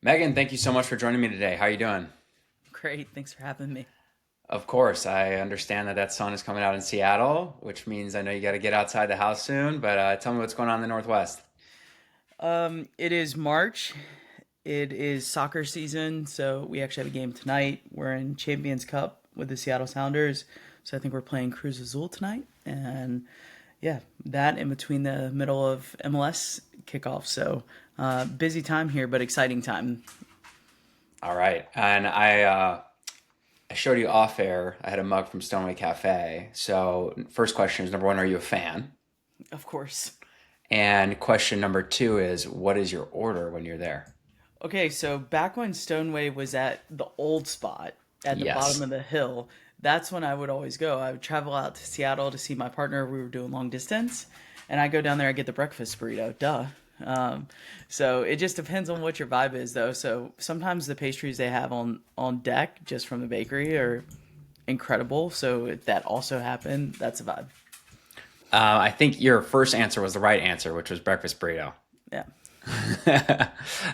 Megan, thank you so much for joining me today. How are you doing? Great. Thanks for having me. Of course, I understand that sun is coming out in Seattle, which means I know you got to get outside the house soon, but tell me what's going on in the Northwest. It is March. It is soccer season, so we actually have a game tonight. We're in Champions Cup with the Seattle Sounders, so I think we're playing Cruz Azul tonight, and yeah, that in between the middle of MLS kickoff. So busy time here, but exciting time. All right. And I showed you off air. I had a mug from Stoneway Cafe. So, first question is number one, are you a fan? Of course. And question number two is, what is your order when you're there? Okay, so back when Stoneway was at the old spot at the bottom Yes. of the hill, that's when I would always go. I would travel out to Seattle to see my partner. We were doing long distance, and I go down there. I get the breakfast burrito. Duh. Um, so it just depends on what your vibe is, though. So sometimes the pastries they have on deck just from the bakery are incredible. So if that also happened, that's a vibe. I think your first answer was the right answer, which was breakfast burrito. Yeah.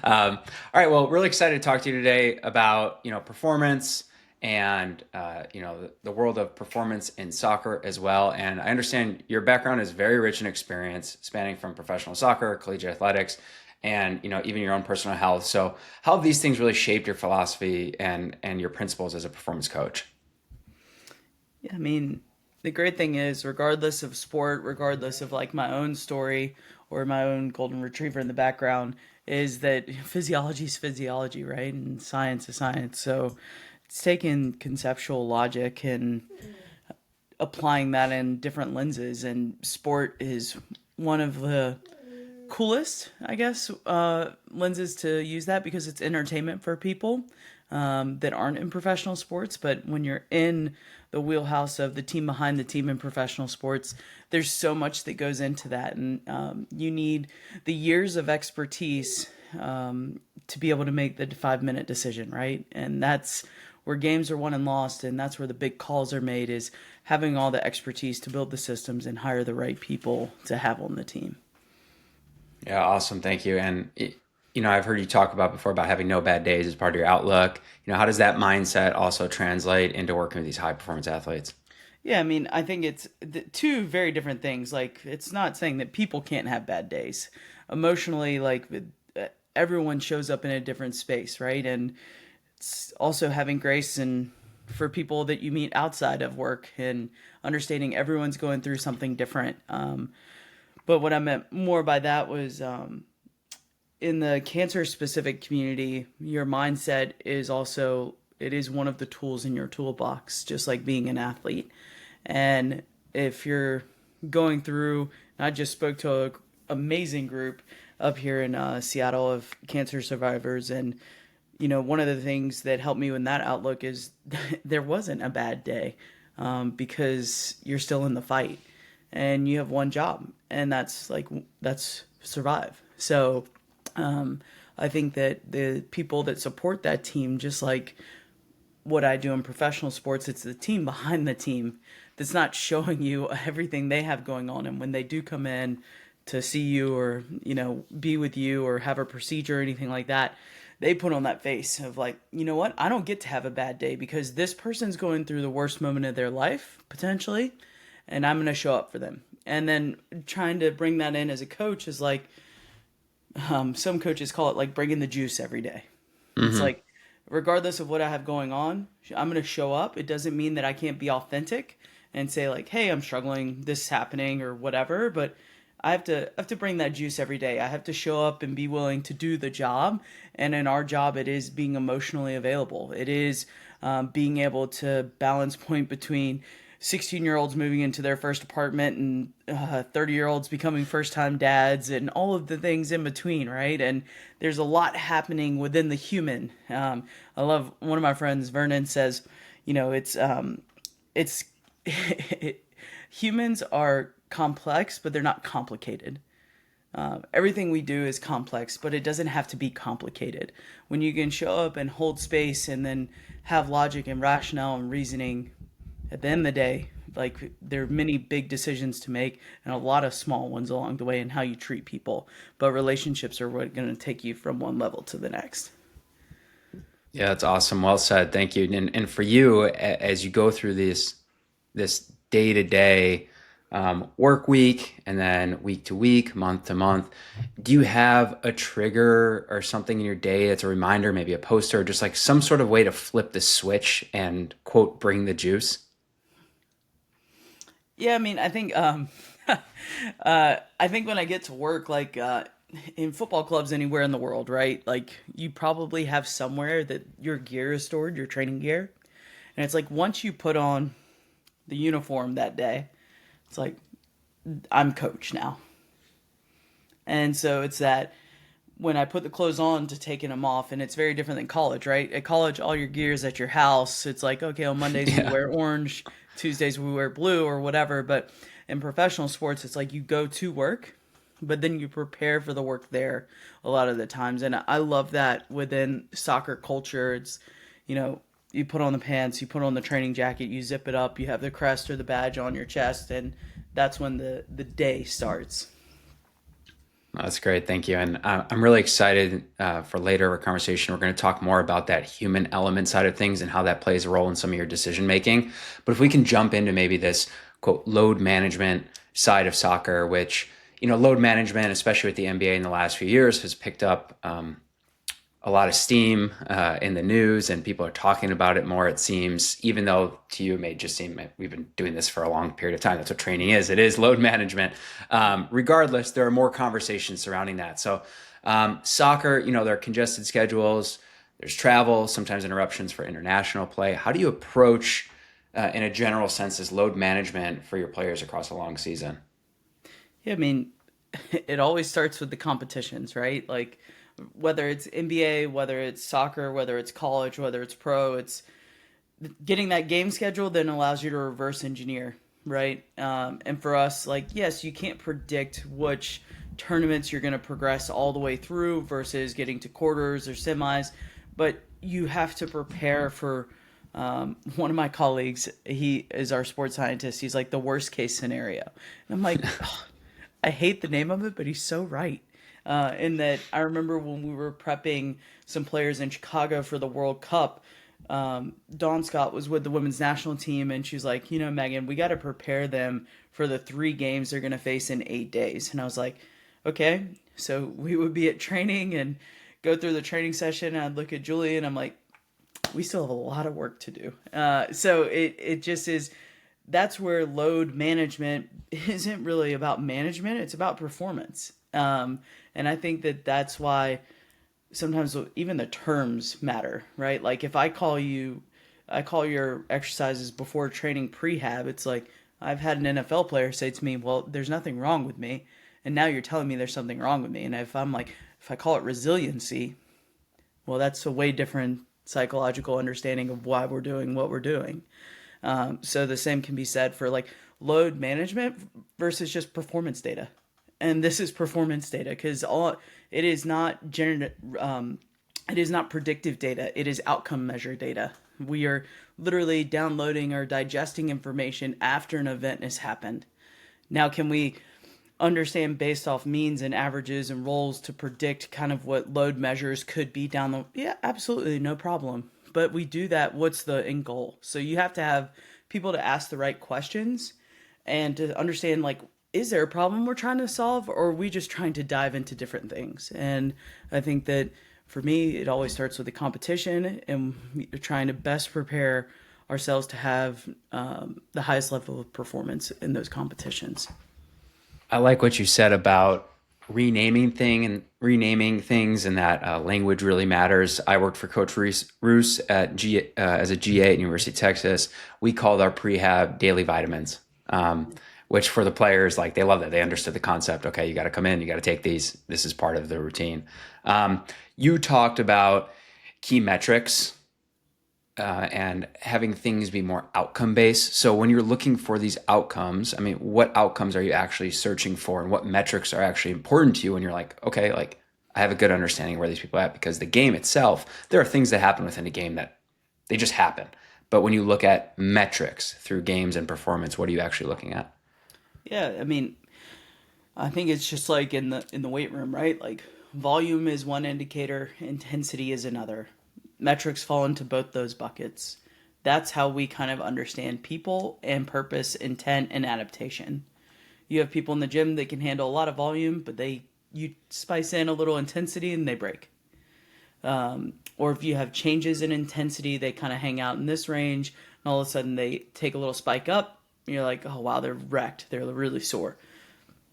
All right. Well, really excited to talk to you today about performance and the world of performance in soccer as well. And I understand your background is very rich in experience, spanning from professional soccer, collegiate athletics, and even your own personal health. So, how have these things really shaped your philosophy and your principles as a performance coach? Yeah, I mean, the great thing is, regardless of sport, regardless of like my own story or my own golden retriever in the background, is that physiology is physiology, right? And science is science. So it's taking conceptual logic and applying that in different lenses. And sport is one of the coolest, I guess, lenses to use that because it's entertainment for people that aren't in professional sports. But when you're in the wheelhouse of the team behind the team in professional sports, there's so much that goes into that. And you need the years of expertise to be able to make the 5 minute decision, right? And that's where games are won and lost. And that's where the big calls are made is having all the expertise to build the systems and hire the right people to have on the team. Yeah, awesome. Thank you. I've heard you talk about before about having no bad days as part of your outlook. How does that mindset also translate into working with these high performance athletes? Yeah, I mean, I think it's two very different things. Like, it's not saying that people can't have bad days. Emotionally, like, everyone shows up in a different space, right? And it's also having grace and for people that you meet outside of work and understanding everyone's going through something different. But what I meant more by that was in the cancer specific community, your mindset is also it is one of the tools in your toolbox, just like being an athlete. And if you're going through, I just spoke to an amazing group up here in Seattle of cancer survivors, and one of the things that helped me in that outlook is there wasn't a bad day because you're still in the fight and you have one job, and that's survive. So I think that the people that support that team, just like what I do in professional sports, it's the team behind the team that's not showing you everything they have going on. And when they do come in to see you or, be with you or have a procedure or anything like that, they put on that face of like, you know what? I don't get to have a bad day because this person's going through the worst moment of their life, potentially, and I'm going to show up for them. And then trying to bring that in as a coach is like, some coaches call it like bringing the juice every day. It's Hmm. like, regardless of what I have going on, I'm going to show up. It doesn't mean that I can't be authentic and say like, "Hey, I'm struggling. This is happening," or whatever. But I have to bring that juice every day. I have to show up and be willing to do the job. And in our job, it is being emotionally available. It is being able to balance point between 16-year-olds moving into their first apartment and 30-year-olds becoming first-time dads and all of the things in between, right? And there's a lot happening within the human. I love one of my friends, Vernon, says, it's humans are complex, but they're not complicated. Everything we do is complex, but it doesn't have to be complicated. When you can show up and hold space and then have logic and rationale and reasoning at the end of the day, like there are many big decisions to make and a lot of small ones along the way in how you treat people. But relationships are what going to take you from one level to the next. Yeah, that's awesome. Well said. Thank you. And for you, as you go through this day to day work week and then week to week, month to month, do you have a trigger or something in your day that's a reminder, maybe a poster, or just like some sort of way to flip the switch and quote bring the juice? Yeah, I mean, I think I think when I get to work, like in football clubs anywhere in the world, right? Like you probably have somewhere that your gear is stored, your training gear, and it's like once you put on the uniform that day, it's like I'm coach now, and so it's that when I put the clothes on to taking them off, and it's very different than college, right? At college, all your gear is at your house. It's like, okay, on Mondays we Yeah. wear orange, Tuesdays we wear blue or whatever. But in professional sports, it's like you go to work, but then you prepare for the work there a lot of the times. And I love that within soccer culture. It's, you know, you put on the pants, you put on the training jacket, you zip it up, you have the crest or the badge on your chest, and that's when the day starts. That's great. Thank you. And I'm really excited for later our conversation. We're going to talk more about that human element side of things and how that plays a role in some of your decision making. But if we can jump into maybe this quote load management side of soccer, which, load management, especially with the NBA in the last few years, has picked up a lot of steam in the news, and people are talking about it more. It seems, even though to you it may just seem like we've been doing this for a long period of time. That's what training is. It is load management. Regardless, there are more conversations surrounding that. So, soccer, there are congested schedules. There's travel, sometimes interruptions for international play. How do you approach, in a general sense, this load management for your players across a long season? Yeah, I mean, it always starts with the competitions, right? Like whether it's NBA, whether it's soccer, whether it's college, whether it's pro, it's getting that game schedule then allows you to reverse engineer, right? And for us, like, yes, you can't predict which tournaments you're going to progress all the way through versus getting to quarters or semis, but you have to prepare for. One of my colleagues, he is our sports scientist. He's like the worst case scenario, and I'm like, oh, I hate the name of it, but he's so right. In that, I remember when we were prepping some players in Chicago for the World Cup. Dawn Scott was with the women's national team, and she's like, Megan, we got to prepare them for the 3 games they're going to face in 8 days. And I was like, okay. So we would be at training and go through the training session, and I'd look at Julie, and I'm like, we still have a lot of work to do. So it just is. That's where load management isn't really about management; it's about performance. And I think that that's why sometimes even the terms matter, right? Like if I call your exercises before training prehab. It's like I've had an NFL player say to me, "Well, there's nothing wrong with me," and now you're telling me there's something wrong with me. And if I call it resiliency, well, that's a way different psychological understanding of why we're doing what we're doing. So the same can be said for like load management versus just performance data. And this is performance data because all it is not it is not predictive data. It is outcome measure data. We are literally downloading or digesting information after an event has happened. Now, can we understand based off means and averages and roles to predict kind of what load measures could be down the yeah, absolutely, no problem. But we do that, what's the end goal? So you have to have people to ask the right questions and to understand like is there a problem we're trying to solve or are we just trying to dive into different things? And I think that for me it always starts with the competition and we're trying to best prepare ourselves to have the highest level of performance in those competitions. I like what you said about renaming things, and that language really matters. I worked for Coach Roos as a GA at University of Texas. We called our prehab daily vitamins, which for the players, like they love that. They understood the concept. Okay, you got to come in, you got to take these. This is part of the routine. You talked about key metrics and having things be more outcome based. So when you're looking for these outcomes, I mean, what outcomes are you actually searching for, and what metrics are actually important to you? When you're like, okay, like I have a good understanding where these people are at, because the game itself, there are things that happen within a game that they just happen. But when you look at metrics through games and performance, what are you actually looking at? Yeah, I mean, I think it's just like in the weight room, right? Like volume is one indicator, intensity is another. metrics fall into both those buckets. That's how we kind of understand people and purpose, intent, and adaptation. You have people in the gym that can handle a lot of volume, but you spice in a little intensity and they break. Or if you have changes in intensity, they kind of hang out in this range, and all of a sudden they take a little spike up. And you're like, oh wow, they're wrecked. They're really sore.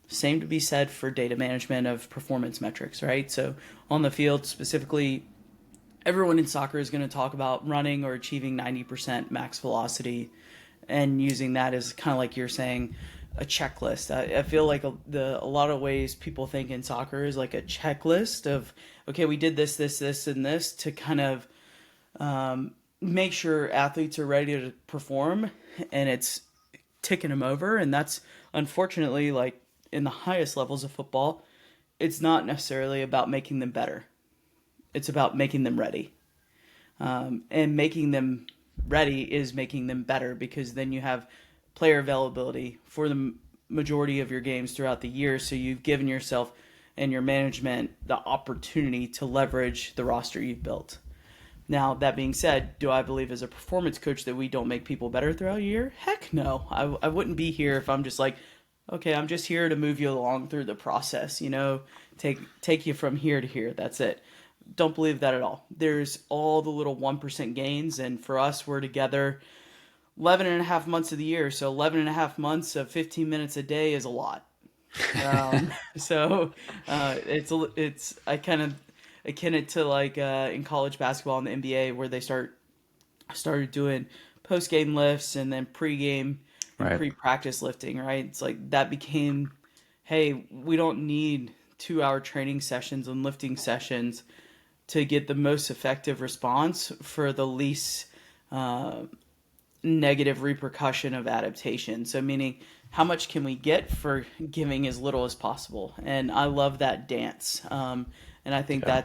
Same to be said for data management of performance metrics, right? So on the field specifically, everyone in soccer is going to talk about running or achieving 90% max velocity and using that as kind of like you're saying, a checklist. I feel like a lot of ways people think in soccer is like a checklist of, okay, we did this, and this to kind of make sure athletes are ready to perform, and it's ticking them over. And that's unfortunately, like in the highest levels of football, it's not necessarily about making them better. It's about making them ready. And making them ready is making them better, because then you have player availability for the majority of your games throughout the year. So you've given yourself and your management the opportunity to leverage the roster you've built. Now, that being said, do I believe as a performance coach that we don't make people better throughout a year? Heck no. I wouldn't be here if I'm just like, okay, I'm just here to move you along through the process, take you from here to here. That's it. Don't believe that at all. There's all the little 1% gains, and for us, we're together 11 and a half months of the year. So 11 and a half months of 15 minutes a day is a lot. So I kind of akin it to like in college basketball in the NBA, where they started doing post game lifts and then pre-game and Right. pre-practice lifting, right? It's like that became, hey, we don't need 2-hour training sessions and lifting sessions to get the most effective response for the least negative repercussion of adaptation. So meaning, how much can we get for giving as little as possible? And I love that dance. And I think Yeah.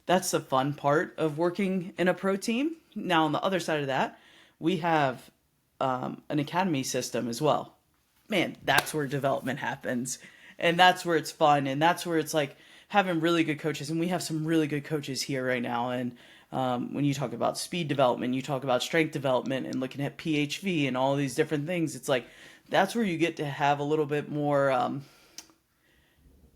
that's the fun part of working in a pro team. Now, on the other side of that, we have an academy system as well. Man, that's where development happens. And that's where it's fun. And that's where it's like having really good coaches. And we have some really good coaches here right now. And when you talk about speed development, you talk about strength development and looking at PHV and all these different things. It's like that's where you get to have a little bit more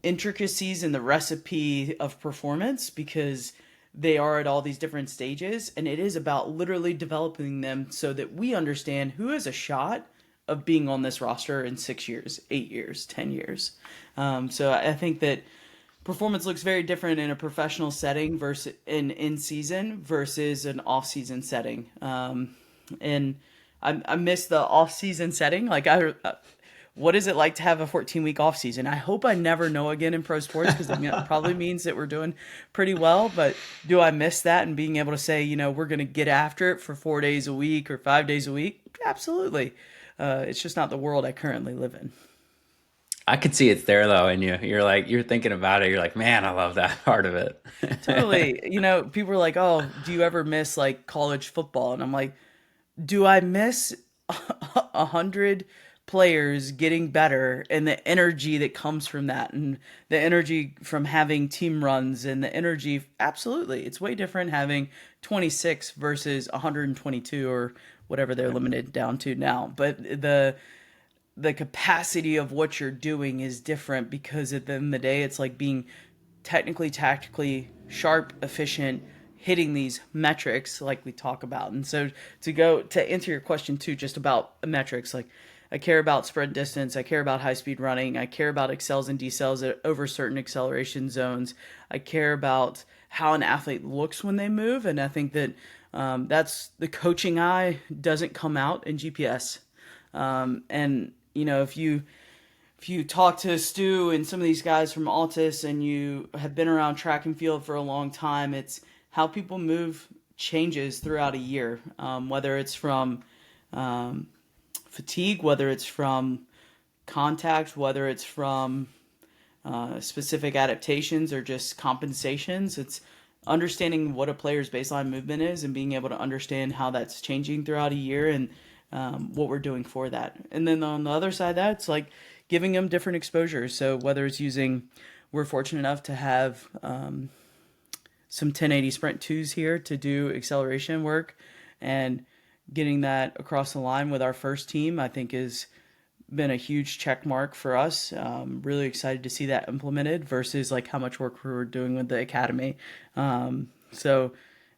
intricacies in the recipe of performance, because they are at all these different stages, and it is about literally developing them so that we understand who has a shot of being on this roster in 6 years, 8 years, 10 years. So I think that performance looks very different in a professional setting versus in season versus an off season setting. And I miss the off season setting. Like what is it like to have a 14-week off season? I hope I never know again in pro sports, because that probably means that we're doing pretty well. But do I miss that and being able to say, we're going to get after it for 4 days a week or 5 days a week? Absolutely. It's just not the world I currently live in. I could see it's there though, and you're thinking about it. You're like, man, I love that part of it. Totally. People are like, oh, do you ever miss like college football? And I'm like, do I miss 100 players getting better and the energy that comes from that, and the energy from having team runs, and the energy? Absolutely. It's way different having 26 versus 122 or whatever they're limited down to now. But the capacity of what you're doing is different, because at the end of the day, it's like being technically, tactically sharp, efficient, hitting these metrics like we talk about. And so to answer your question too, just about metrics, like I care about sprint distance, I care about high speed running, I care about accels and decels over certain acceleration zones, I care about how an athlete looks when they move. And I think that that's the coaching eye doesn't come out in GPS. And if you talk to Stu and some of these guys from Altus, and you have been around track and field for a long time, it's how people move changes throughout a year, whether it's from fatigue, whether it's from contact, whether it's from specific adaptations or just compensations. It's understanding what a player's baseline movement is and being able to understand how that's changing throughout a year, and what we're doing for that. And then on the other side of that, it's like giving them different exposures. So whether it's we're fortunate enough to have some 1080 sprint twos here to do acceleration work, and getting that across the line with our first team, I think has been a huge check mark for us. Really excited to see that implemented versus like how much work we were doing with the academy. So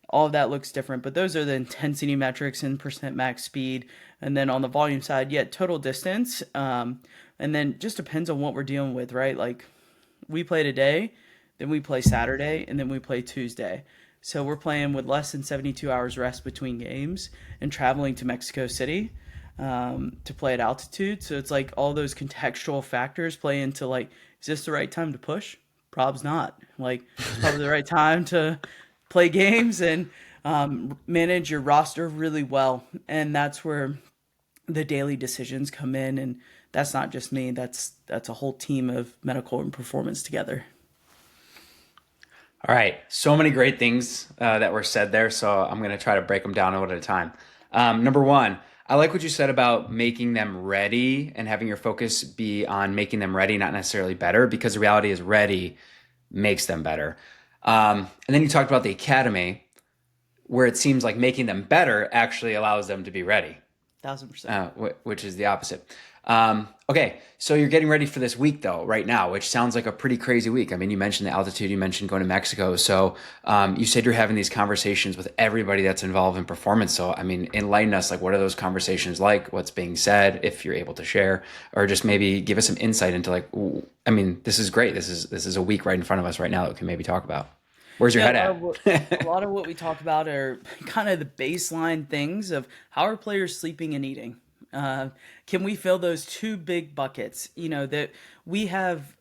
all of that looks different, but those are the intensity metrics and percent max speed. And then on the volume side, yeah, total distance. And then just depends on what we're dealing with, right? Like we play today, then we play Saturday, and then we play Tuesday. So we're playing with less than 72 hours rest between games and traveling to Mexico City to play at altitude. So it's like all those contextual factors play into like, is this the right time to push? Prob's not. Like, it's probably the right time to play games and manage your roster really well. And that's where the daily decisions come in. And that's not just me. That's a whole team of medical and performance together. All right. So many great things that were said there. So I'm going to try to break them down one at a time. Number one, I like what you said about making them ready and having your focus be on making them ready, not necessarily better, because the reality is ready makes them better. And then you talked about the academy, where it seems like making them better actually allows them to be ready, 1,000%. which is the opposite. Okay, so you're getting ready for this week though, right now, which sounds like a pretty crazy week. I mean, you mentioned the altitude, you mentioned going to Mexico. So you said you're having these conversations with everybody that's involved in performance. So, I mean, enlighten us, like what are those conversations like? What's being said, if you're able to share, or just maybe give us some insight into like, I mean, this is great. This is a week right in front of us right now that we can maybe talk about. Where's your Yeah, head a at? lot of what we talk about are kind of the baseline things of how are players sleeping and eating. Uh, can we fill those two big buckets? You know, that we have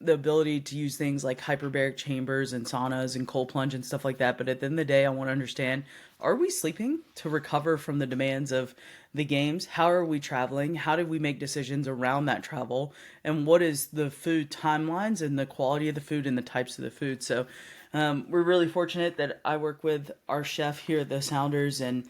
the ability to use things like hyperbaric chambers and saunas and cold plunge and stuff like that. But at the end of the day, I want to understand, are we sleeping to recover from the demands of the games? How are we traveling? How did we make decisions around that travel? And what is the food timelines and the quality of the food and the types of the food? So we're really fortunate that I work with our chef here at the Sounders, and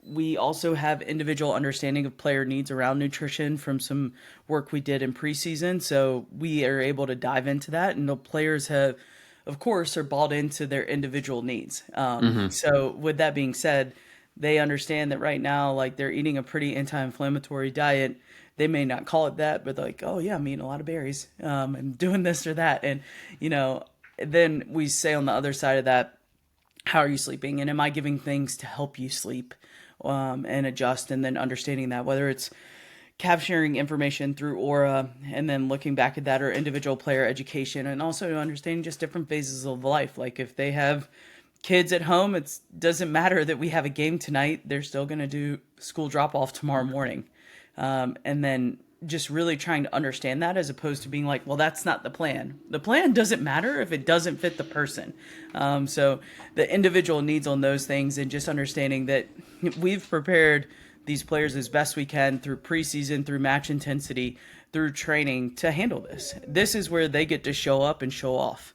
we also have individual understanding of player needs around nutrition from some work we did in preseason. So we are able to dive into that, and the players have, of course, are bought into their individual needs. Hmm. So with that being said, they understand that right now, like they're eating a pretty anti-inflammatory diet. They may not call it that, but like, oh yeah, I'm eating a lot of berries, and doing this or that, and you know, then we say on the other side of that, how are you sleeping, and am I giving things to help you sleep, and adjust, and then understanding that whether it's capturing information through aura and then looking back at that, or individual player education, and also understanding just different phases of life. Like if they have kids at home, it doesn't matter that we have a game tonight, they're still going to do school drop off tomorrow morning. And then just really trying to understand that, as opposed to being like, well, that's not the plan. The plan doesn't matter if it doesn't fit the person. So the individual needs on those things, and just understanding that we've prepared these players as best we can through preseason, through match intensity, through training to handle this. This is where they get to show up and show off.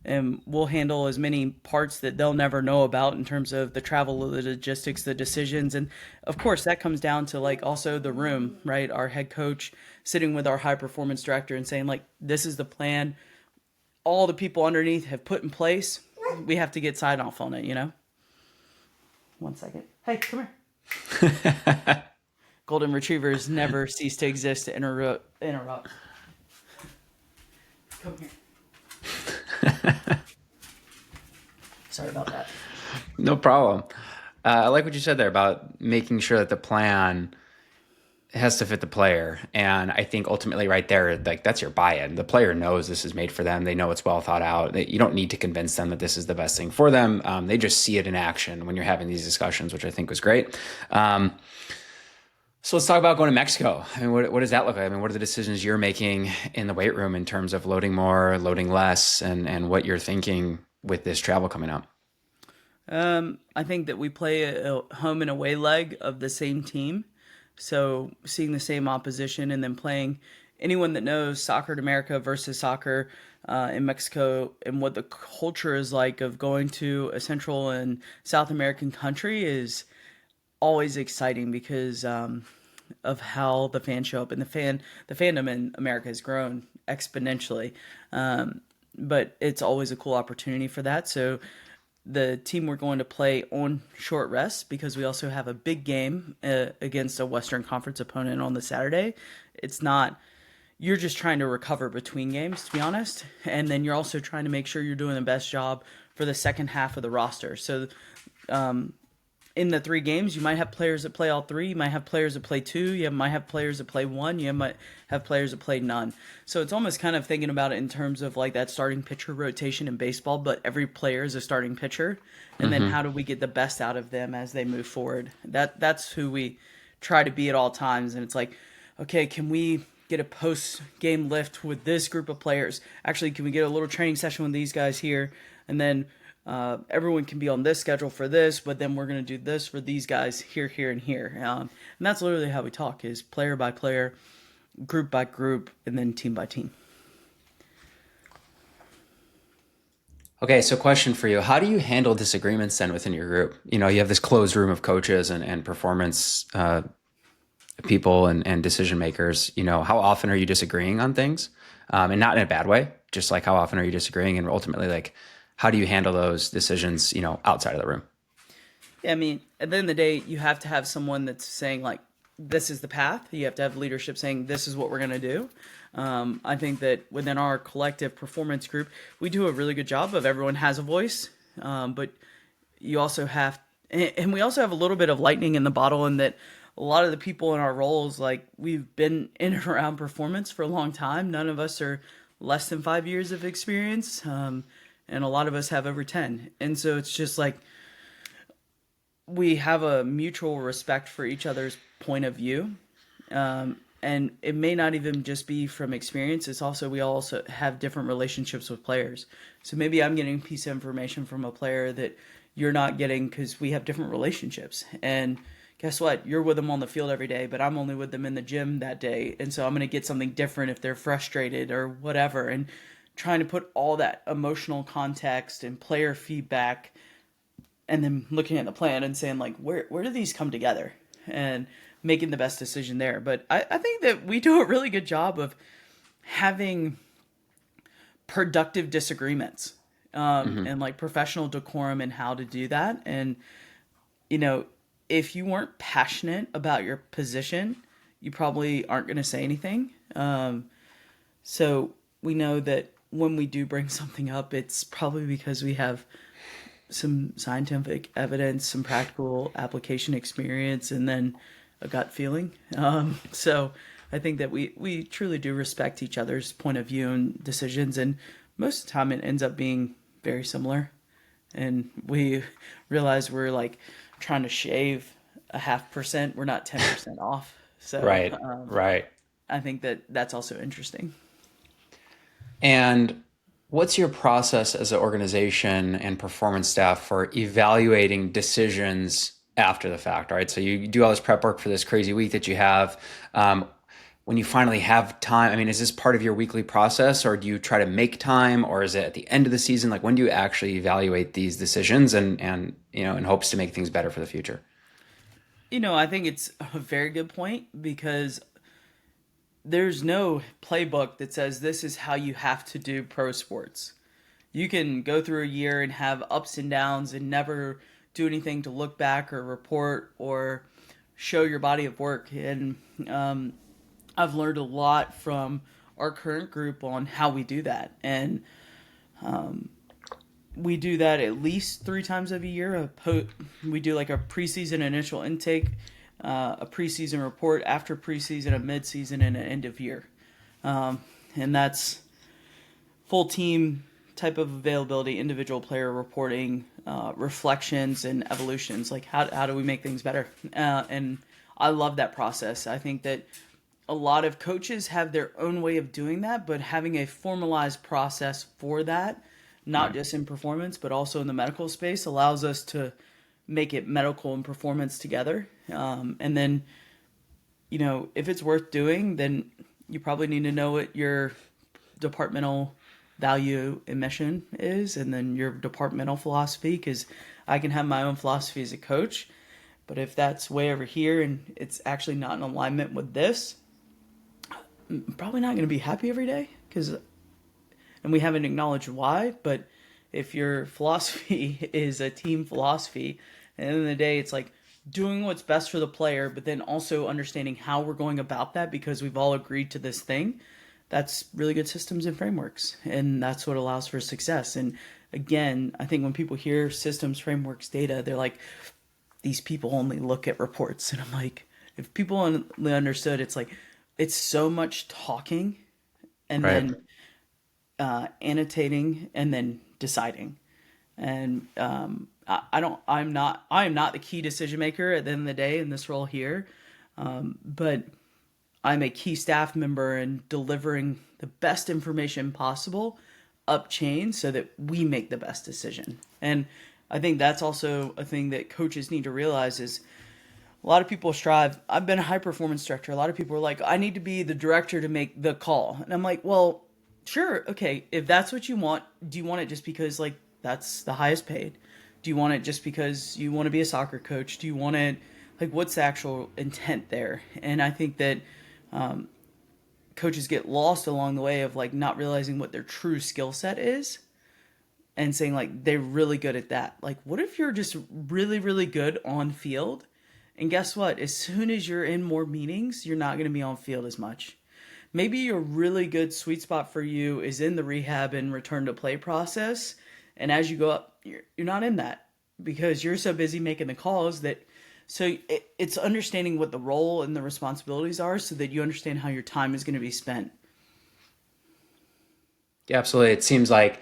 And we'll handle as many parts that they'll never know about in terms of the travel, the logistics, the decisions. And of course, that comes down to like also the room, right? Our head coach sitting with our high performance director and saying, like, this is the plan. All the people underneath have put in place. We have to get sign off on it, you know? 1 second. Hey, come here. Golden retrievers never cease to exist to interrupt. Come here. Sorry about that. No problem. I like what you said there about making sure that the plan has to fit the player. And I think ultimately right there, like that's your buy-in. The player knows this is made for them. They know it's well thought out. You don't need to convince them that this is the best thing for them. They just see it in action when you're having these discussions, which I think was great. So let's talk about going to Mexico. I mean, what does that look like? I mean, what are the decisions you're making in the weight room in terms of loading more, loading less, and what you're thinking with this travel coming up? I think that we play a home and away leg of the same team. So seeing the same opposition, and then playing anyone that knows soccer in America versus soccer in Mexico, and what the culture is like of going to a Central and South American country, is always exciting because of how the fans show up, and the fandom in America has grown exponentially. but it's always a cool opportunity for that. So the team we're going to play on short rest because we also have a big game against a Western Conference opponent on the Saturday. It's not you're just trying to recover between games, to be honest, and then you're also trying to make sure you're doing the best job for the second half of the roster. So in the three games, you might have players that play all three. You might have players that play two. You might have players that play one. You might have players that play none. So it's almost kind of thinking about it in terms of like that starting pitcher rotation in baseball, but every player is a starting pitcher. And then Mm-hmm. how do we get the best out of them as they move forward? That's who we try to be at all times. And it's like, okay, can we get a post game lift with this group of players? Actually, can we get a little training session with these guys here? And then everyone can be on this schedule for this, but then we're going to do this for these guys here, here, and here. And that's literally how we talk: is player by player, group by group, and then team by team. Okay, so question for you. How do you handle disagreements then within your group? You have this closed room of coaches and performance people and decision makers. How often are you disagreeing on things? And not in a bad way, just like how often are you disagreeing? And ultimately, like, how do you handle those decisions, outside of the room? Yeah, I mean, at the end of the day, you have to have someone that's saying like, "This is the path." You have to have leadership saying, "This is what we're going to do." I think that within our collective performance group, we do a really good job of everyone has a voice, but you also have, and we also have a little bit of lightning in the bottle in that a lot of the people in our roles, like we've been in and around performance for a long time. None of us are less than 5 years of experience, and a lot of us have over 10. And so it's just like we have a mutual respect for each other's point of view. And it may not even just be from experience. It's also, we also have different relationships with players. So maybe I'm getting a piece of information from a player that you're not getting because we have different relationships. And guess what? You're with them on the field every day, but I'm only with them in the gym that day. And so I'm going to get something different if they're frustrated or whatever. And trying to put all that emotional context and player feedback and then looking at the plan and saying like, where do these come together, and making the best decision there. But I think that we do a really good job of having productive disagreements, Hmm. and like professional decorum and how to do that. And you know, if you weren't passionate about your position, you probably aren't going to say anything. So we know that when we do bring something up, it's probably because we have some scientific evidence, some practical application experience, and then a gut feeling. So I think that we truly do respect each other's point of view and decisions, and most of the time it ends up being very similar. And we realize we're like trying to shave a 0.5%. We're not 10% off. So Right, right. I think that that's also interesting. And what's your process as an organization and performance staff for evaluating decisions after the fact, right? So you do all this prep work for this crazy week that you have. When you finally have time, I mean, is this part of your weekly process, or do you try to make time, or is it at the end of the season? Like, when do you actually evaluate these decisions and in hopes to make things better for the future? I think it's a very good point because there's no playbook that says this is how you have to do pro sports. You can go through a year and have ups and downs and never do anything to look back or report or show your body of work. And I've learned a lot from our current group on how we do that. And we do that at least 3 times every year. We do like a preseason initial intake, a preseason report after preseason, a midseason, and an end of year. And that's full team type of availability, individual player reporting, reflections, and evolutions. Like how do we make things better? And I love that process. I think that a lot of coaches have their own way of doing that, but having a formalized process for that, not Right. just in performance, but also in the medical space, allows us to make it medical and performance together. And then, if it's worth doing, then you probably need to know what your departmental value and mission is, and then your departmental philosophy, because I can have my own philosophy as a coach, but if that's way over here and it's actually not in alignment with this, I'm probably not going to be happy every day because and we haven't acknowledged why. But if your philosophy is a team philosophy, at the end of the day, it's like doing what's best for the player, but then also understanding how we're going about that because we've all agreed to this thing. That's really good systems and frameworks, and that's what allows for success. And again, I think when people hear systems, frameworks, data, they're like, these people only look at reports. And I'm like, if people only understood, it's like, it's so much talking and Right. then annotating and then deciding. And I don't, I am not the key decision maker at the end of the day in this role here. But I'm a key staff member in delivering the best information possible up chain so that we make the best decision. And I think that's also a thing that coaches need to realize is a lot of people strive. I've been a high performance director. A lot of people are like, I need to be the director to make the call. And I'm like, well, sure. Okay. If that's what you want, do you want it just because like that's the highest paid? Do you want it just because you want to be a soccer coach? Do you want it like what's the actual intent there? And I think that coaches get lost along the way of like not realizing what their true skill set is and saying like they're really good at that. Like what if you're just really really good on field? And guess what? As soon as you're in more meetings, you're not going to be on field as much. Maybe your really good sweet spot for you is in the rehab and return to play process. And as you go up, you're not in that because you're so busy making the calls that so it's understanding what the role and the responsibilities are so that you understand how your time is going to be spent. Yeah, absolutely. It seems like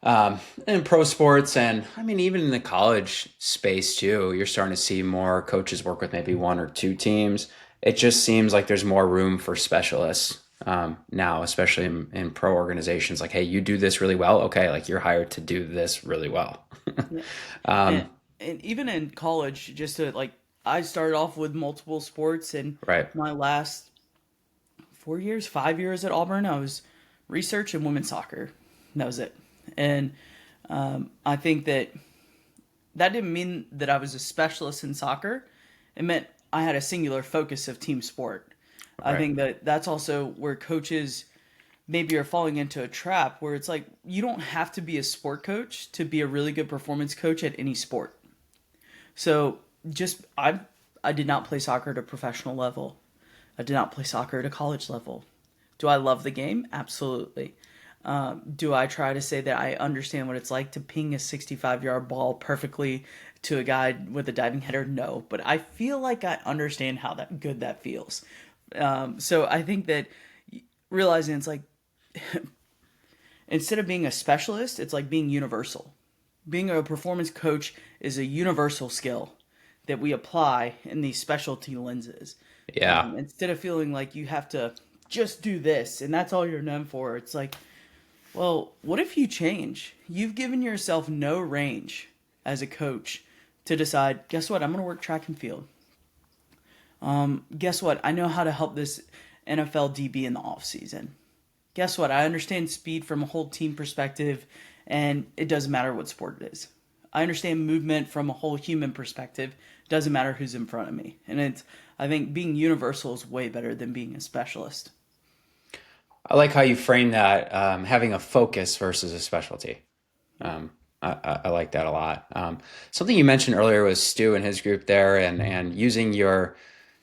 in pro sports and I mean, even in the college space too, you're starting to see more coaches work with maybe one or two teams. It just seems like there's more room for specialists now, especially in pro organizations. Like, hey, you do this really well. Okay, like you're hired to do this really well. Yeah. um, And even in college, just to like, I started off with multiple sports, and right. my last 4 years, 5 years at Auburn, I was research and women's soccer. That was it. And I think that that didn't mean that I was a specialist in soccer. It meant I had a singular focus of team sport. I Right. think that that's also where coaches maybe are falling into a trap where it's like you don't have to be a sport coach to be a really good performance coach at any sport. So just I did not play soccer at a professional level. I did not play soccer at a college level. Do I love the game? Absolutely. Do I try to say that I understand what it's like to ping a 65-yard ball perfectly to a guy with a diving header? No, but I feel like I understand how that good that feels. So I think that realizing it's like instead of being a specialist, it's like being universal. Being a performance coach is a universal skill that we apply in these specialty lenses. Yeah. Instead of feeling like you have to just do this and that's all you're known for, it's like, well, what if you change? You've given yourself no range as a coach to decide, guess what? I'm going to work track and field. Guess what? I know how to help this NFL DB in the off season. Guess what? I understand speed from a whole team perspective, and it doesn't matter what sport it is. I understand movement from a whole human perspective. It doesn't matter who's in front of me. And I think being universal is way better than being a specialist. I like how you frame that, having a focus versus a specialty. Yeah. I like that a lot. Something you mentioned earlier was Stu and his group there, and using your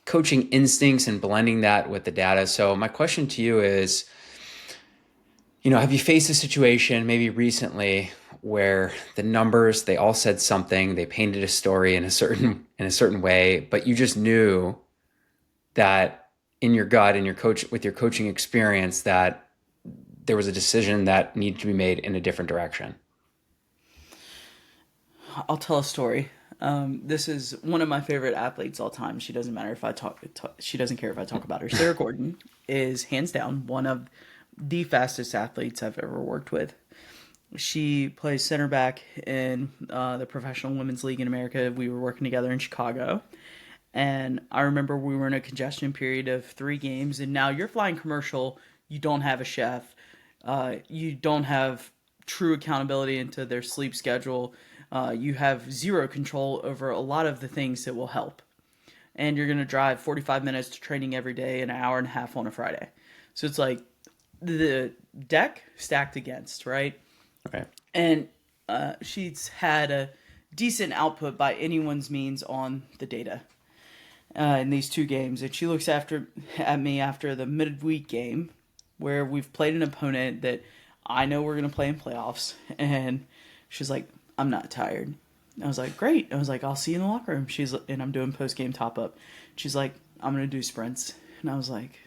coaching instincts and blending that with the data. So my question to you is, have you faced a situation maybe recently where the numbers they all said something, they painted a story in a certain way, but you just knew that in your gut and your coach with your coaching experience that there was a decision that needed to be made in a different direction. I'll tell a story. This is one of my favorite athletes all time. She doesn't matter if I talk. She doesn't care if I talk about her. Sarah Gordon is hands down one of the fastest athletes I've ever worked with. She plays center back in the Professional Women's League in America. We were working together in Chicago. And I remember we were in a congestion period of 3 games, and now you're flying commercial. You don't have a chef. You don't have true accountability into their sleep schedule. You have zero control over a lot of the things that will help. And you're going to drive 45 minutes to training every day, an hour and a half on a Friday. So it's like the deck stacked against, right? Okay. And she's had a decent output by anyone's means on the data in these two games. And she looks at me after the midweek game where we've played an opponent that I know we're going to play in playoffs. And she's like, I'm not tired. I was like, great. I was like, I'll see you in the locker room. And I'm doing post game top up. She's like, I'm going to do sprints. And I was like,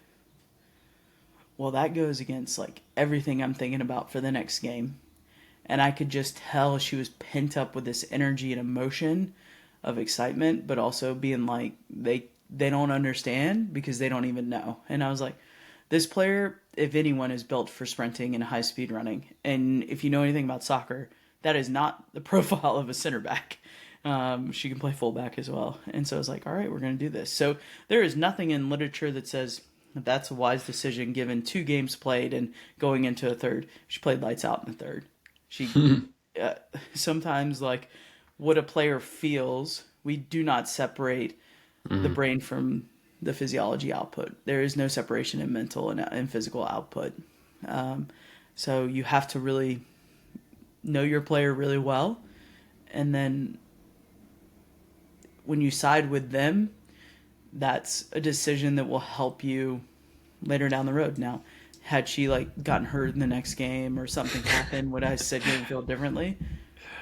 well, that goes against like everything I'm thinking about for the next game. And I could just tell she was pent up with this energy and emotion of excitement, but also being like they don't understand because they don't even know. And I was like, this player, if anyone, is built for sprinting and high speed running. And if you know anything about soccer, that is not the profile of a center back. She can play fullback as well. And so I was like, all right, we're going to do this. So there is nothing in literature that says that's a wise decision given 2 games played and going into a third. She played lights out in the third. She sometimes, like, what a player feels, we do not separate the brain from the physiology output. There is no separation in mental and physical output. So you have to really know your player really well, and then when you side with them, that's a decision that will help you later down the road. Now, had she like gotten hurt in the next game or something happened, would I sit here and feel differently?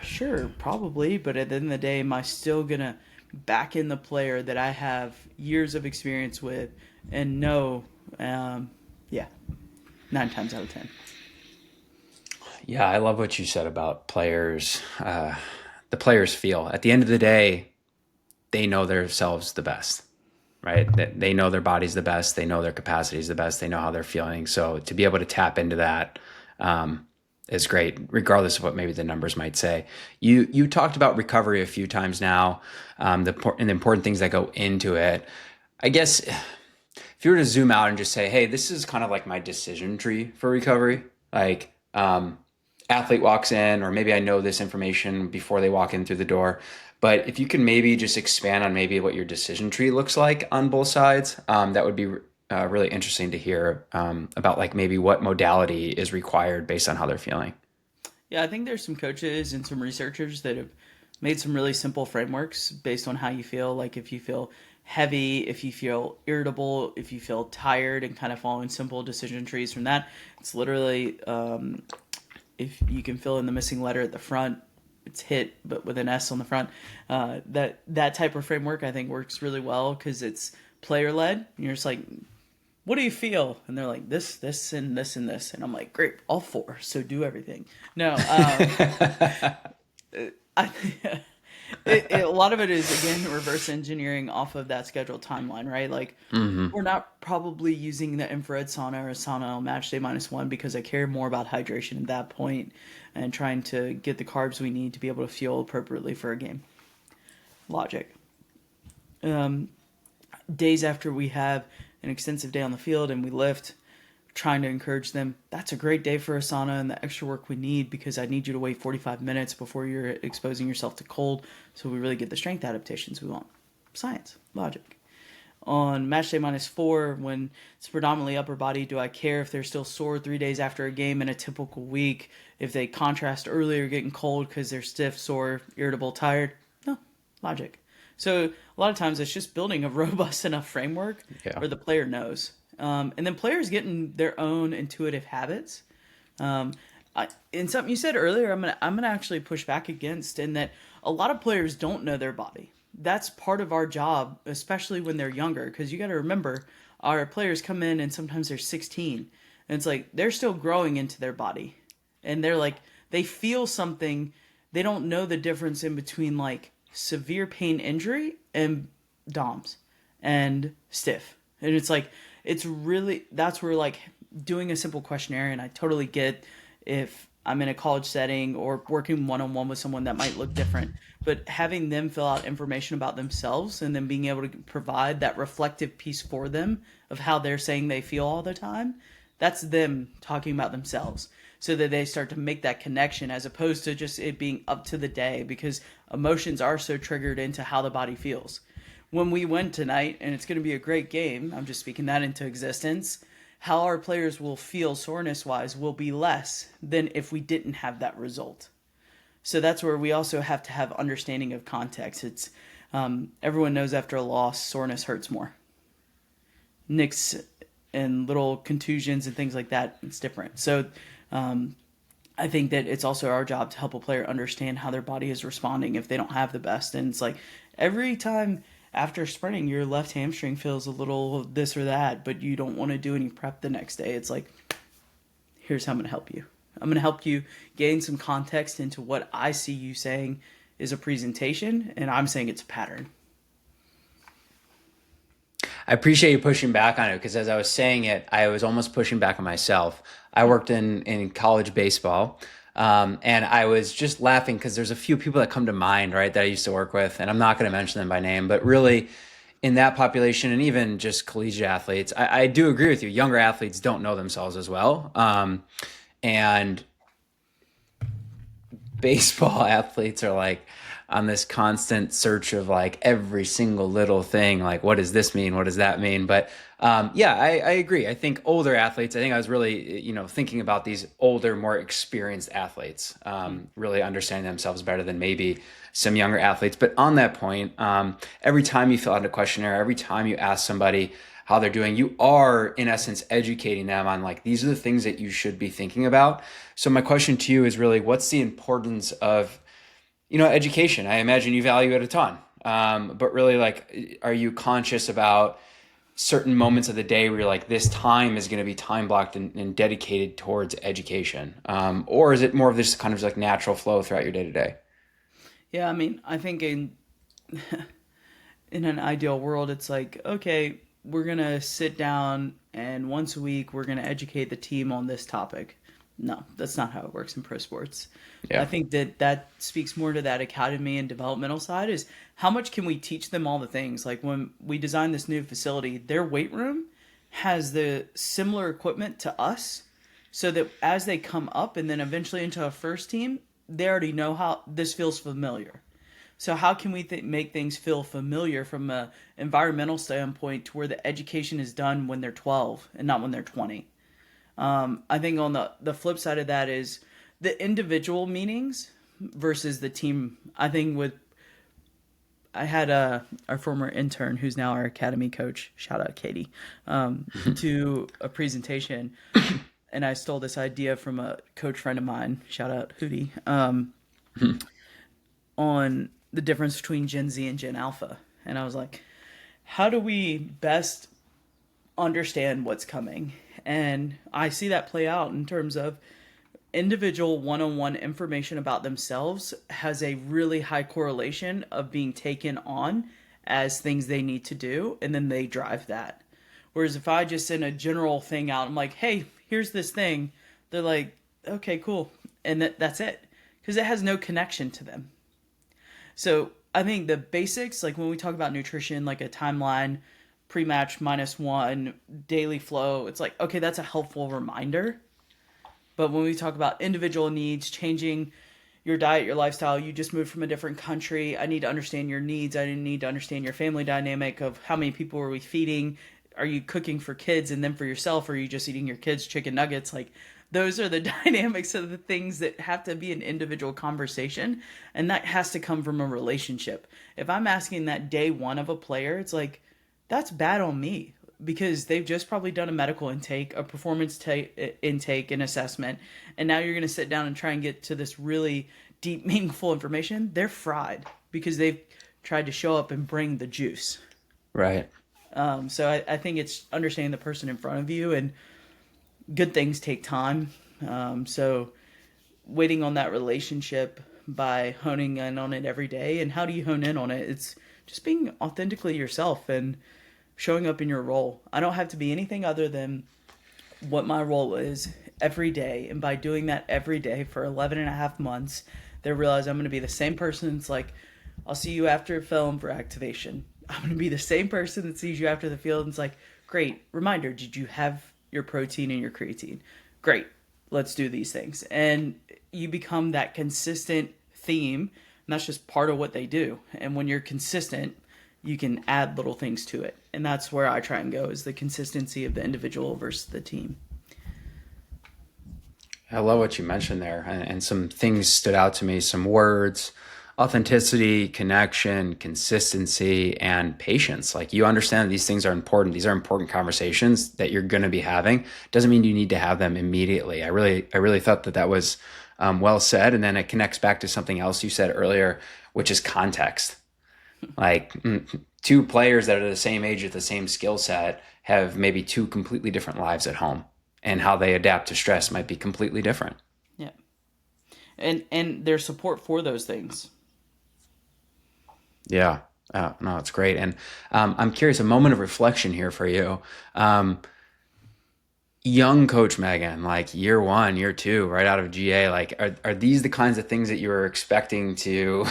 Sure, probably. But at the end of the day, am I still gonna back in the player that I have years of experience with and know? Yeah, 9 times out of 10. Yeah, I love what you said about players. The players feel at the end of the day, they know themselves the best, right? That they know their body's the best, they know their capacity is the best, they know how they're feeling. So to be able to tap into that is great, regardless of what maybe the numbers might say. You talked about recovery a few times now, and the important things that go into it. I guess if you were to zoom out and just say, hey, this is kind of like my decision tree for recovery, like athlete walks in, or maybe I know this information before they walk in through the door. But if you can maybe just expand on maybe what your decision tree looks like on both sides, that would be really interesting to hear about like maybe what modality is required based on how they're feeling. Yeah, I think there's some coaches and some researchers that have made some really simple frameworks based on how you feel. Like if you feel heavy, if you feel irritable, if you feel tired, and kind of following simple decision trees from that. It's literally if you can fill in the missing letter at the front, it's hit, but with an S on the front. That type of framework I think works really well because it's player led. You're just like, what do you feel? And they're like, this, and this, and this. And I'm like, great, all 4. So do everything. No, I a lot of it is, again, reverse engineering off of that scheduled timeline, right? Like, we're not probably using the infrared sauna or sauna on match day -1 because I care more about hydration at that point and trying to get the carbs we need to be able to fuel appropriately for a game. Logic. Days after we have an extensive day on the field and we lift, trying to encourage them, that's a great day for a sauna and the extra work we need because I need you to wait 45 minutes before you're exposing yourself to cold so we really get the strength adaptations we want. Science, logic. On match day -4, when it's predominantly upper body, do I care if they're still sore 3 days after a game in a typical week? If they contrast earlier getting cold because they're stiff, sore, irritable, tired? No, logic. So a lot of times it's just building a robust enough framework Yeah. where the player knows. And then players getting their own intuitive habits. And something you said earlier, I'm gonna actually push back against in that a lot of players don't know their body. That's part of our job, especially when they're younger, because you got to remember our players come in and sometimes they're 16, and it's like they're still growing into their body, and they're like they feel something. They don't know the difference in between like severe pain injury and DOMS and stiff, and it's like it's really that's where like doing a simple questionnaire, and I totally get if I'm in a college setting or working one-on-one with someone that might look different, but having them fill out information about themselves and then being able to provide that reflective piece for them of how they're saying they feel all the time, that's them talking about themselves so that they start to make that connection as opposed to just it being up to the day because emotions are so triggered into how the body feels. When we win tonight, and it's going to be a great game, I'm just speaking that into existence, how our players will feel soreness wise will be less than if we didn't have that result. So that's where we also have to have understanding of context. It's everyone knows after a loss, soreness hurts more. Nicks and little contusions and things like that, it's different. So I think that it's also our job to help a player understand how their body is responding if they don't have the best. And it's like every time after sprinting, your left hamstring feels a little this or that, but you don't want to do any prep the next day. It's like, here's how I'm going to help you. I'm going to help you gain some context into what I see you saying is a presentation, and I'm saying it's a pattern. I appreciate you pushing back on it because as I was saying it, I was almost pushing back on myself. I worked in college baseball, and I was just laughing because there's a few people that come to mind, right, that I used to work with, and I'm not going to mention them by name, but really in that population and even just collegiate athletes, I do agree with you. Younger athletes don't know themselves as well. And baseball athletes are like on this constant search of like every single little thing, like what does this mean, what does that mean? But yeah, I agree. I think older athletes, I think I was really thinking about these older, more experienced athletes, really understanding themselves better than maybe some younger athletes. But on that point, every time you fill out a questionnaire, every time you ask somebody how they're doing, you are in essence educating them on like these are the things that you should be thinking about. So my question to you is really, what's the importance of education? I imagine you value it a ton, but really, like, are you conscious about certain moments of the day where you're like, this time is going to be time blocked and dedicated towards education, or is it more of this kind of like natural flow throughout your day to day? Yeah, I mean, I think in an ideal world, it's like, okay, we're going to sit down and once a week we're going to educate the team on this topic. No, that's not how it works in pro sports. I Yeah. think that speaks more to that academy and developmental side is how much can we teach them all the things? Like when we designed this new facility, their weight room has the similar equipment to us so that as they come up and then eventually into a first team, they already know how this feels familiar. So how can we make things feel familiar from a environmental standpoint to where the education is done when they're 12 and not when they're 20? I think on the flip side of that is the individual meanings versus the team. I think I had our former intern who's now our academy coach, shout out Katie, to a presentation, and I stole this idea from a coach friend of mine, shout out Hootie, on the difference between Gen Z and Gen Alpha. And I was like, how do we best understand what's coming? And I see that play out in terms of individual one-on-one information about themselves has a really high correlation of being taken on as things they need to do, and then they drive that. Whereas if I just send a general thing out, I'm like, hey, here's this thing, they're like, okay, cool, and that's it, because it has no connection to them. So I think the basics, like when we talk about nutrition, like a timeline, pre-match -1, daily flow, it's like, okay, that's a helpful reminder. But when we talk about individual needs, changing your diet, your lifestyle, you just moved from a different country. I need to understand your needs. I need to understand your family dynamic of how many people are we feeding? Are you cooking for kids and then for yourself? Or are you just eating your kids' chicken nuggets? Like those are the dynamics of the things that have to be an individual conversation. And that has to come from a relationship. If I'm asking that day one of a player, it's like, that's bad on me because they've just probably done a medical intake, a performance intake, an assessment, and now you're going to sit down and try and get to this really deep, meaningful information. They're fried because they've tried to show up and bring the juice. Right. So I think it's understanding the person in front of you, and good things take time. So waiting on that relationship by honing in on it every day. And how do you hone in on it? It's just being authentically yourself and showing up in your role. I don't have to be anything other than what my role is every day. And by doing that every day for 11 and a half months, they realize I'm going to be the same person. It's like, I'll see you after film for activation. I'm going to be the same person that sees you after the field. And it's like, great, reminder, did you have your protein and your creatine? Great, let's do these things. And you become that consistent theme. And that's just part of what they do. And when you're consistent, you can add little things to it. And that's where I try and go, is the consistency of the individual versus the team. I love what you mentioned there, and some things stood out to me. Some words: authenticity, connection, consistency, and patience. Like, you understand that these things are important. These are important conversations that you're going to be having. Doesn't mean you need to have them immediately. I really thought that that was well said. And then it connects back to something else you said earlier, which is context. Like, two players that are the same age with the same skill set have maybe two completely different lives at home, and how they adapt to stress might be completely different. Yeah. And their support for those things. Yeah. No, it's great. And I'm curious, a moment of reflection here for you. Um, Young coach Megan, like year one, year two, right out of GA, like, are these the kinds of things that you were expecting to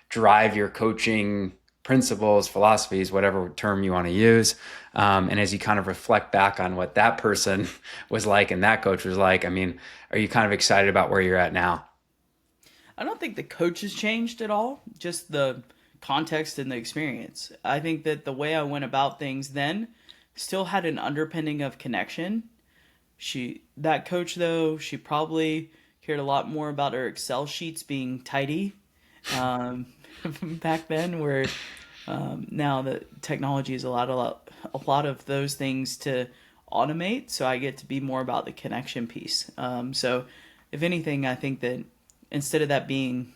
drive your coaching principles, philosophies, whatever term you want to use? And as you kind of reflect back on what that person was like and that coach was like, I mean, are you kind of excited about where you're at now? I don't think the coach has changed at all, just the context and the experience. I think that the way I went about things then still had an underpinning of connection. That coach though, she probably cared a lot more about her Excel sheets being tidy um, back then, where now the technology is a lot of those things to automate. So I get to be more about the connection piece. So if anything, I think that instead of that being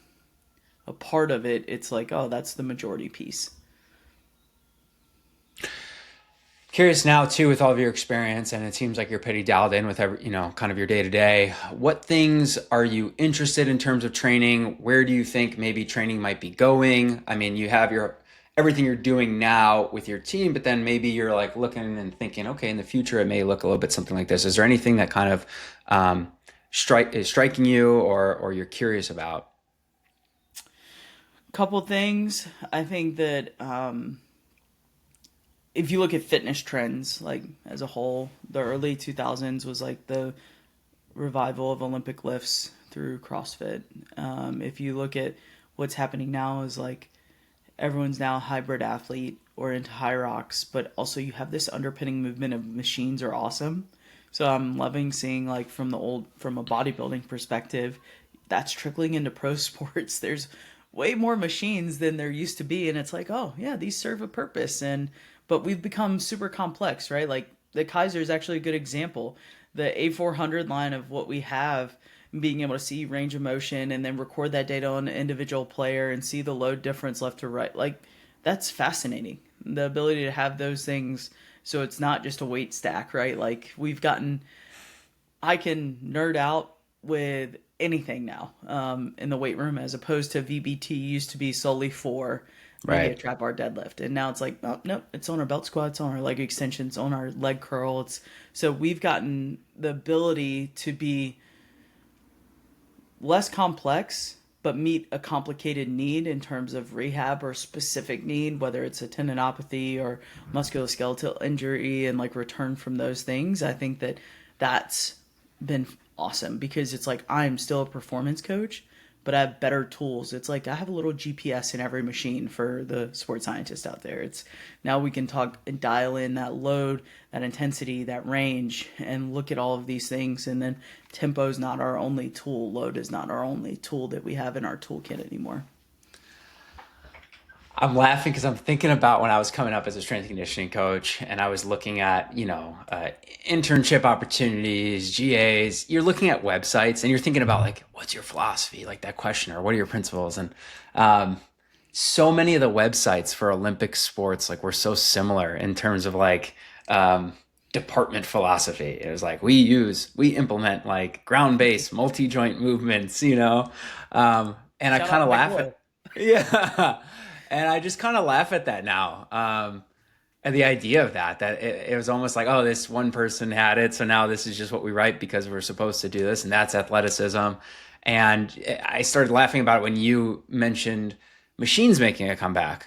a part of it, it's like, oh, that's the majority piece. Curious now too, with all of your experience, and it seems like you're pretty dialed in with kind of your day to day. What things are you interested in terms of training? Where do you think maybe training might be going? I mean, you have your everything you're doing now with your team, but then maybe you're like looking and thinking, okay, in the future it may look a little bit something like this. Is there anything that kind of is striking you, or you're curious about? Couple things. I think that if you look at fitness trends, like as a whole, the early 2000s was like the revival of Olympic lifts through CrossFit. If you look at what's happening now, is like everyone's now a hybrid athlete or into high rocks, but also you have this underpinning movement of machines are awesome. So I'm loving seeing, like, from a bodybuilding perspective, that's trickling into pro sports. There's way more machines than there used to be, and it's like, oh yeah, these serve a purpose. And but we've become super complex, right? Like the Kaiser is actually a good example. The A400 line of what we have, being able to see range of motion and then record that data on an individual player and see the load difference left to right, like, that's fascinating. The ability to have those things, so it's not just a weight stack, right? Like, I can nerd out with anything now in the weight room, as opposed to VBT used to be solely for maybe a Right. trap bar deadlift, and now it's like, oh no, it's on our belt squat, it's on our leg extensions, on our leg curl. It's so we've gotten the ability to be less complex but meet a complicated need in terms of rehab or specific need, whether it's a tendinopathy or musculoskeletal injury, and like return from those things. I think that that's been awesome, because it's like I'm still a performance coach, but I have better tools. It's like I have a little GPS in every machine for the sports scientist out there. It's now we can talk and dial in that load, that intensity, that range, and look at all of these things. And then tempo is not our only tool. Load is not our only tool that we have in our toolkit anymore. I'm laughing because I'm thinking about when I was coming up as a strength and conditioning coach, and I was looking at, internship opportunities, GAs. You're looking at websites and you're thinking about, like, what's your philosophy? Like that question, or what are your principles? And um, so many of the websites for Olympic sports, like, were so similar in terms of, like, department philosophy. It was like, we implement like ground based multi joint movements, and I Shout kind out of Mike laugh Loy. at, yeah. And I just kind of laugh at that now. And the idea of that it was almost like, oh, this one person had it, so now this is just what we write because we're supposed to do this, and that's athleticism. And I started laughing about it when you mentioned machines making a comeback.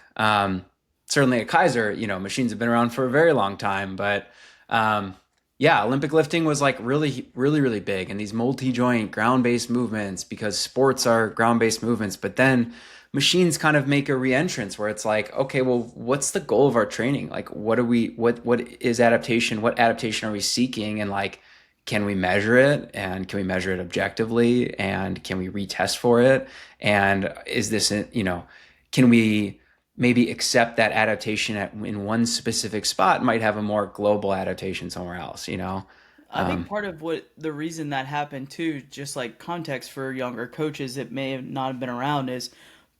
Certainly at Kaiser, machines have been around for a very long time, but um, Yeah, Olympic lifting was like really, really, really big, and these multi-joint ground-based movements because sports are ground-based movements. But then machines kind of make a re-entrance where it's like, okay, well, what's the goal of our training? Like, what is adaptation? What adaptation are we seeking? And like, can we measure it? And can we measure it objectively? And can we retest for it? And is this, can we maybe accept that adaptation in one specific spot might have a more global adaptation somewhere else, you know? I think part of what the reason that happened too, just like context for younger coaches that may have not have been around, is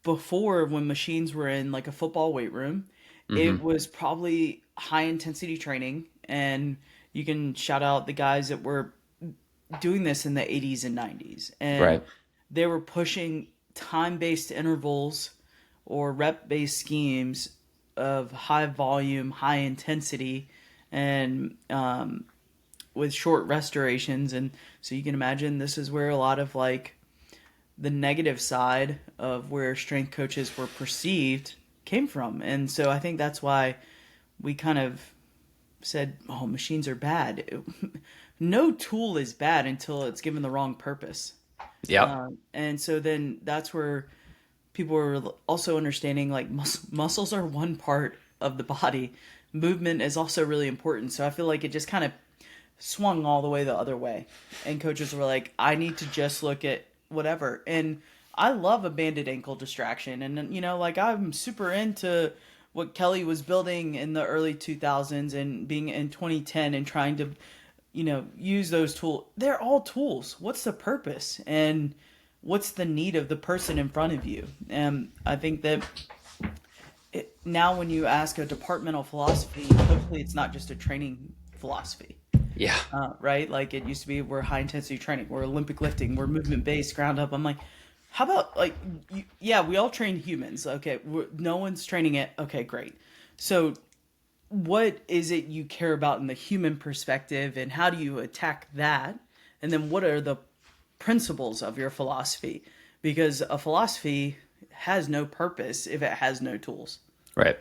before when machines were in like a football weight room, it Hmm. was probably high intensity training. And you can shout out the guys that were doing this in the 80s and 90s. And Right. they were pushing time based intervals or rep based schemes of high volume, high intensity, and with short restorations. And so you can imagine this is where a lot of like the negative side of where strength coaches were perceived came from. And so I think that's why we kind of said, oh, machines are bad. No tool is bad until it's given the wrong purpose. Yep. And so then that's where people are also understanding like muscles are one part of the body. Movement is also really important. So I feel like it just kind of swung all the way the other way. And coaches were like, I need to just look at whatever. And I love a banded ankle distraction. And, like I'm super into what Kelly was building in the early 2000s and being in 2010 and trying to, use those tools. They're all tools. What's the purpose? And what's the need of the person in front of you? And I think that now when you ask a departmental philosophy, hopefully it's not just a training philosophy, Yeah. right? Like it used to be, we're high intensity training, we're Olympic lifting, we're movement based, ground up. I'm like, how about like, yeah, we all train humans. Okay, no one's training it. Okay, great. So, what is it you care about in the human perspective, and how do you attack that? And then, what are the principles of your philosophy? Because a philosophy has no purpose if it has no tools. Right.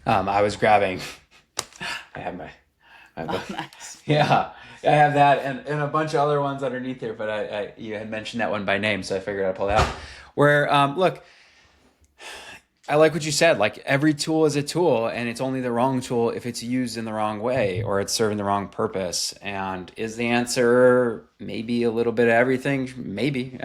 I was grabbing, I have my book. Oh, nice. Yeah. I have that and a bunch of other ones underneath here, but you had mentioned that one by name, so I figured I'd pull it out. Where, look, I like what you said. Like every tool is a tool, and it's only the wrong tool if it's used in the wrong way or it's serving the wrong purpose. And is the answer maybe a little bit of everything? Maybe.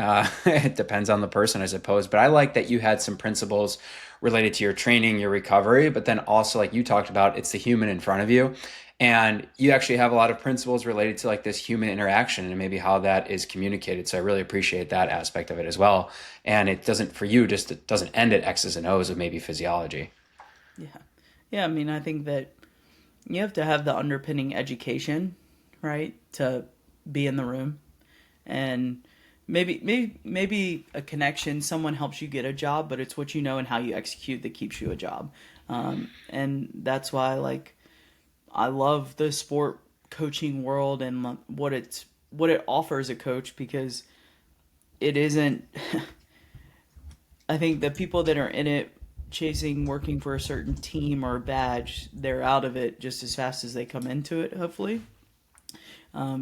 It depends on the person, I suppose. But I like that you had some principles related to your training, your recovery, but then also, like you talked about, it's the human in front of you. And you actually have a lot of principles related to like this human interaction and maybe how that is communicated. So I really appreciate that aspect of it as well. And it doesn't, for you, just it doesn't end at X's and O's of maybe physiology. Yeah. Yeah, I mean, I think that you have to have the underpinning education, right, to be in the room. And maybe a connection, someone helps you get a job, but it's what you know and how you execute that keeps you a job. And that's why like I love the sport coaching world and what it offers a coach, because it isn't I think the people that are in it chasing working for a certain team or badge, they're out of it just as fast as they come into it, hopefully.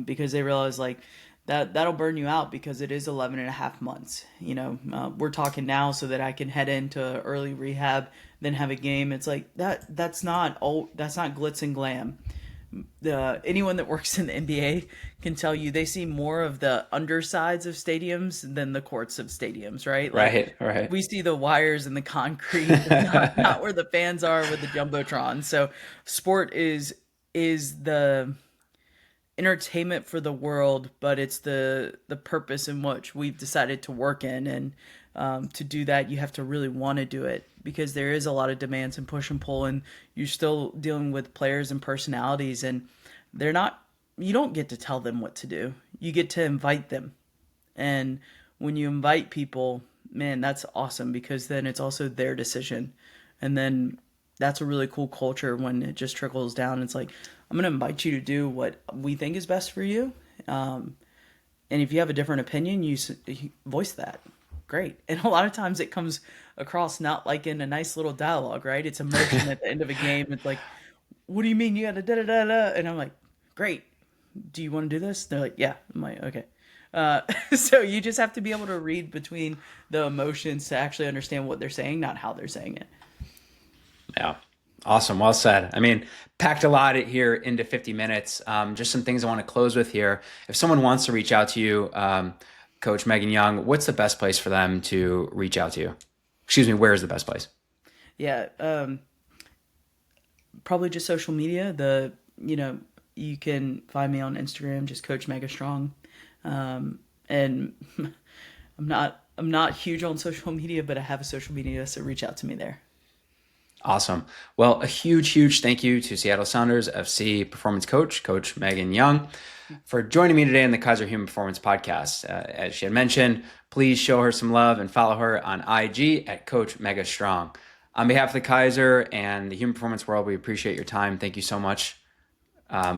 Because they realize like that'll burn you out, because it is 11 and a half months. We're talking now so that I can head into early rehab, then have a game. It's like that's not glitz and glam. Anyone that works in the NBA can tell you they see more of the undersides of stadiums than the courts of stadiums, right? Like Right, right. we see the wires and the concrete, not where the fans are with the jumbotron. So sport is the entertainment for the world, but it's the purpose in which we've decided to work in. And to do that, you have to really want to do it, because there is a lot of demands and push and pull, and you're still dealing with players and personalities, and they're not. You don't get to tell them what to do. You get to invite them, and when you invite people, man, that's awesome, because then it's also their decision, and then that's a really cool culture when it just trickles down. It's like, I'm going to invite you to do what we think is best for you. And if you have a different opinion, you voice that. Great. And a lot of times it comes across not like in a nice little dialogue, right? It's emotion at the end of a game. It's like, what do you mean you got to da da da da? And I'm like, great. Do you want to do this? They're like, yeah. I'm like, okay. So you just have to be able to read between the emotions to actually understand what they're saying, not how they're saying it. Yeah. Awesome. Well said. I mean, packed a lot here into 50 minutes. Just some things I want to close with here. If someone wants to reach out to you, Coach Megan Young, what's the best place for them to reach out to you? Excuse me, where is the best place? Yeah. Probably just social media. You can find me on Instagram, just Coach Mega Strong. And I'm not huge on social media, but I have a social media, so reach out to me there. Awesome. Well, a huge, huge thank you to Seattle Sounders FC performance coach, Coach Megan Young, for joining me today in the Kaiser Human Performance Podcast. As she had mentioned, please show her some love and follow her on IG at Coach Mega Strong. On behalf of the Kaiser and the human performance world, we appreciate your time. Thank you so much.